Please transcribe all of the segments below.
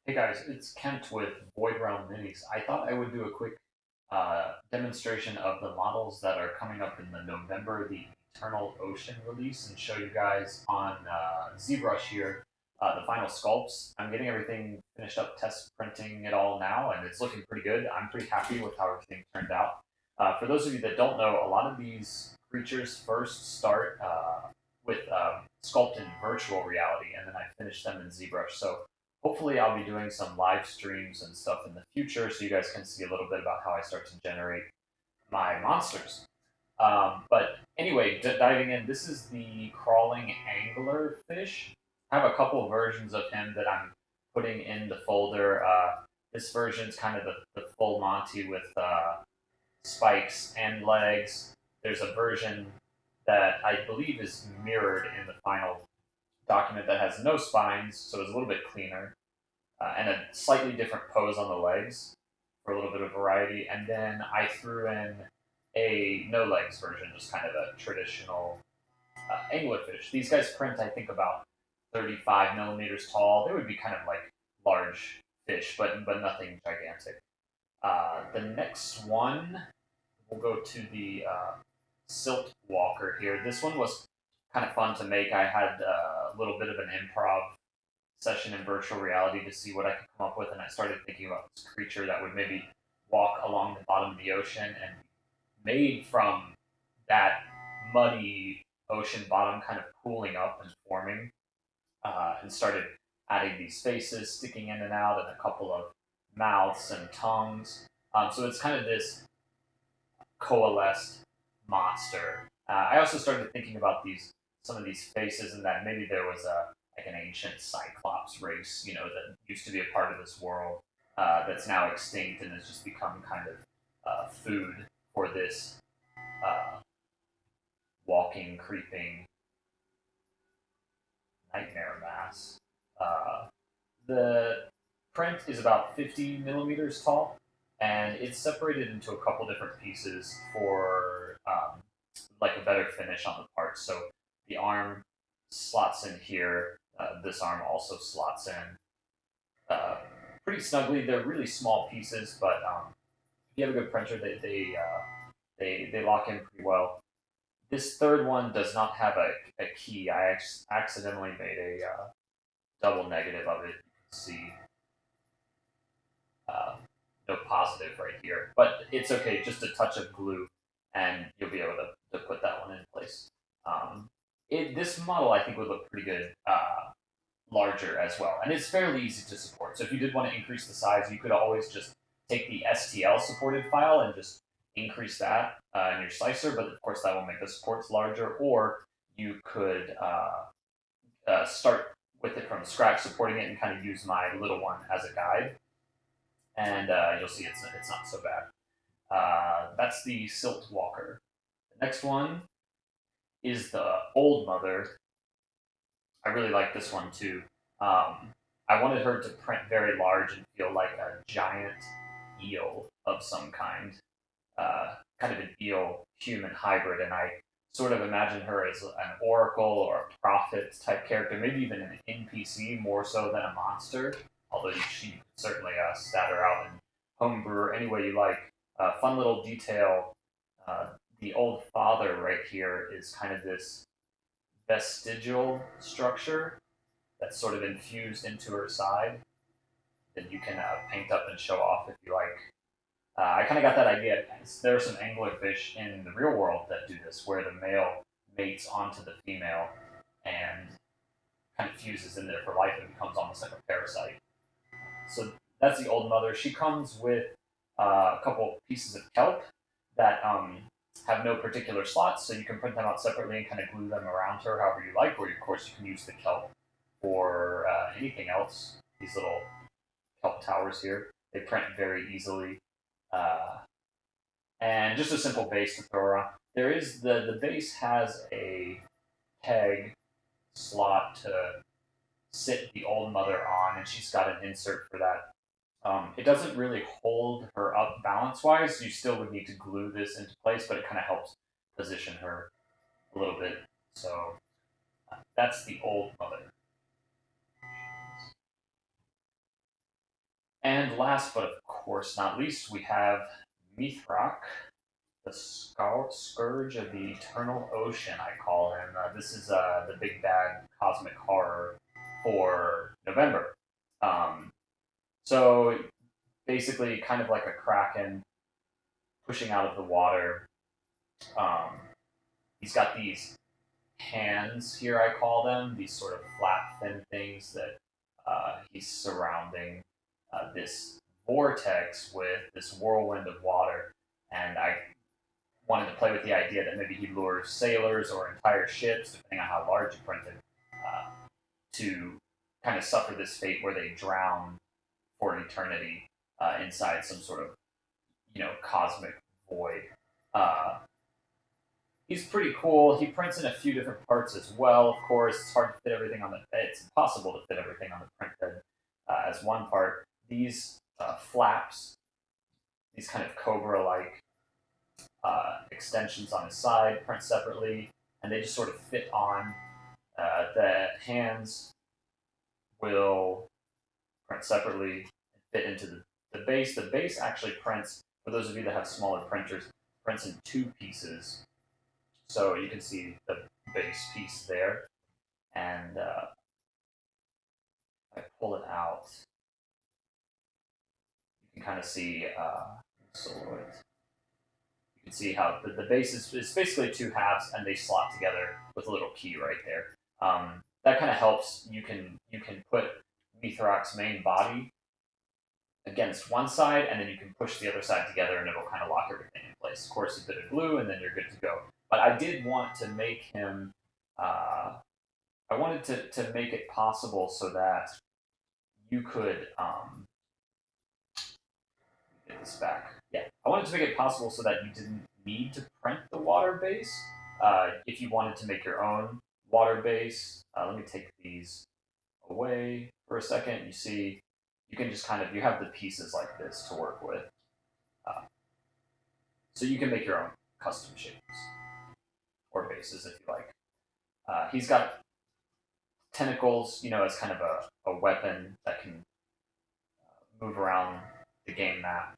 Hey guys, it's Kent with VoidRealm Minis. I thought I would do a quick demonstration of the models that are coming up in the November The Eternal Ocean release and show you guys on ZBrush here the final sculpts. I'm getting everything finished up, test printing it all now, and it's looking pretty good. I'm pretty happy with how everything turned out. For those of you that don't know, a lot of these creatures first start with sculpt in virtual reality, and then I finish them in ZBrush. So hopefully I'll be doing some live streams and stuff in the future so you guys can see a little bit about how I start to generate my monsters. But anyway, diving in, this is the crawling angler fish. I have a couple versions of him that I'm putting in the folder. This version's kind of the full Monty with spikes and legs. There's a version that I believe is mirrored in the final document that has no spines, so it's a little bit cleaner and a slightly different pose on the legs for a little bit of variety. And then I threw in a no legs version, just kind of a traditional anglerfish. These guys print, I think, about 35 millimeters tall. They would be kind of like large fish, but nothing gigantic. The next one, we'll go to the silt walker here. This one was kind of fun to make. I had a little bit of an improv session in virtual reality to see what I could come up with, and I started thinking about this creature that would maybe walk along the bottom of the ocean and made from that muddy ocean bottom kind of pooling up and forming, and started adding these faces sticking in and out and a couple of mouths and tongues. So it's kind of this coalesced monster. I also started thinking about these some of these faces and that maybe there was a like an ancient Cyclops race, that used to be a part of this world that's now extinct and has just become kind of food for this uh, walking, creeping nightmare mass. Uh, the print is about 50 millimeters tall, and it's separated into a couple different pieces for like a better finish on the parts. So the arm slots in here. This arm also slots in uh, pretty snugly. They're really small pieces, but if you have a good printer, they lock in pretty well. This third one does not have a key. I accidentally made a double negative of it. You can see uh, no positive right here, but it's okay. Just a touch of glue, and you'll be able to put that one in place. This model I think would look pretty good larger as well, and it's fairly easy to support. So if you did want to increase the size, you could always just take the STL supported file and just increase that in your slicer. But of course, that will make the supports larger. Or you could start with it from scratch, supporting it, and kind of use my little one as a guide, and you'll see it's not so bad. That's the Silt Walker. The next one is the Old Mother. I really like this one too. I wanted her to print very large and feel like a giant eel of some kind, kind of an eel human hybrid, and I sort of imagine her as an oracle or a prophet type character, maybe even an NPC more so than a monster. Although she could certainly stat her out in homebrew any way you like. Fun little detail. The old father right here is kind of this vestigial structure that's sort of infused into her side that you can paint up and show off if you like. I kind of got that idea. There are some anglerfish in the real world that do this, where the male mates onto the female and kind of fuses in there for life and becomes almost like a parasite. So that's the old mother. She comes with a couple pieces of kelp that have no particular slots, so you can print them out separately and kind of glue them around her however you like, or of course you can use the kelp for anything else. These little kelp towers here, they print very easily. Uh, and just a simple base to throw around. There is the base has a peg slot to sit the old mother on, and she's got an insert for that. It doesn't really hold her up balance wise. You still would need to glue this into place, but it kind of helps position her a little bit. So that's the old mother. And last but of course not least, we have Mithrak, the Scourge of the Eternal Ocean, I call him. This is the big bad cosmic horror for November. Um, so basically, kind of like a kraken pushing out of the water. Um, he's got these hands here, I call them, these sort of flat, thin things that he's surrounding this vortex with this whirlwind of water. And I wanted to play with the idea that maybe he lures sailors or entire ships, depending on how large you print it, uh, to kind of suffer this fate where they drown for eternity inside some sort of cosmic void. Uh, he's pretty cool. He prints in a few different parts as well. Of course, it's hard to fit everything on the. It's impossible to fit everything on the print head as one part. These flaps, these kind of cobra-like extensions on his side, print separately, and they just sort of fit on. The hands will print separately and fit into the base. The base actually prints, for those of you that have smaller printers, prints in two pieces. So you can see the base piece there. And if I pull it out, you can kind of see silhouette. You can see how the base is basically two halves, and they slot together with a little key right there. That kind of helps. You can put Mithrak's main body against one side, and then you can push the other side together, and it'll kind of lock everything in place. Of course, a bit of glue, and then you're good to go. But I did want to make him. I wanted to make it possible so that you could get this back. Yeah, I wanted to make it possible so that you didn't need to print the water base. If you wanted to make your own water base, let me take these away for a second. You see, you can just kind of you have the pieces like this to work with, so you can make your own custom shapes or bases if you like. He's got tentacles, as kind of a weapon that can move around the game map.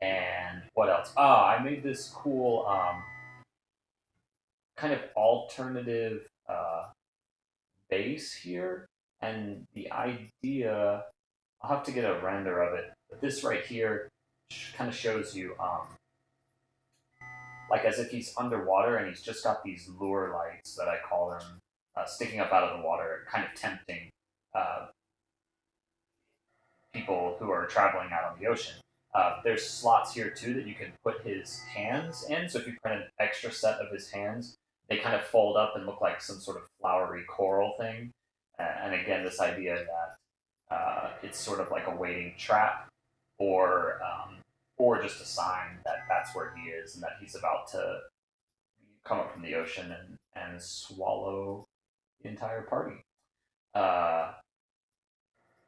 And what else? I made this cool kind of alternative base here. And the idea, I'll have to get a render of it, but this right here kind of shows you like as if he's underwater and he's just got these lure lights that I call them sticking up out of the water, kind of tempting uh, people who are traveling out on the ocean. There's slots here too that you can put his hands in. So if you print an extra set of his hands, they kind of fold up and look like some sort of flowery coral thing. And again, this idea that it's sort of like a waiting trap, or just a sign that that's where he is and that he's about to come up from the ocean and swallow the entire party. Uh,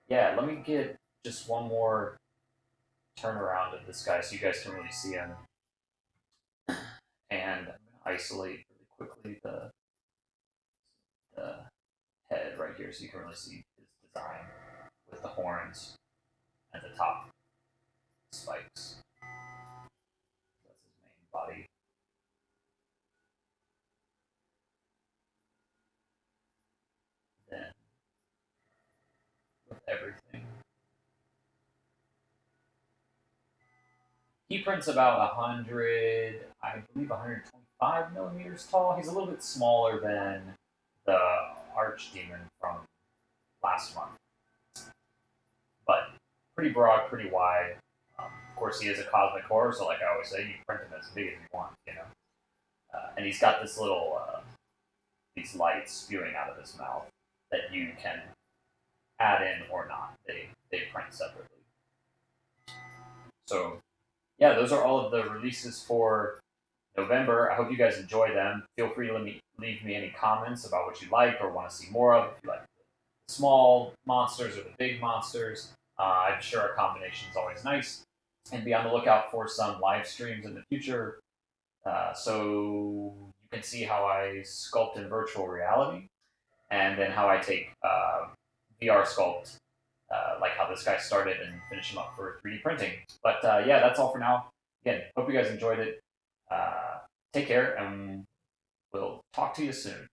yeah, let me get just one more turnaround of this guy so you guys can really see him. And I'm going to isolate really quickly the head right here so you can really see his design with the horns and the top spikes. That's his main body. Then, with everything, he prints about 100, I believe 125 millimeters tall. He's a little bit smaller than the Archdemon from last month, but pretty broad, pretty wide. Of course, he is a cosmic horror, so like I always say, you print him as big as you want, and he's got this little these lights spewing out of his mouth that you can add in or not. They print separately. So yeah, those are all of the releases for November. I hope you guys enjoy them. Feel free to leave me any comments about what you like or want to see more of. If you like the small monsters or the big monsters, I'm sure a combination is always nice. And be on the lookout for some live streams in the future, so you can see how I sculpt in virtual reality, and then how I take VR sculpt, like how how this guy started and finish him up for 3D printing. But yeah, that's all for now. Again, hope you guys enjoyed it. Take care, and we'll talk to you soon.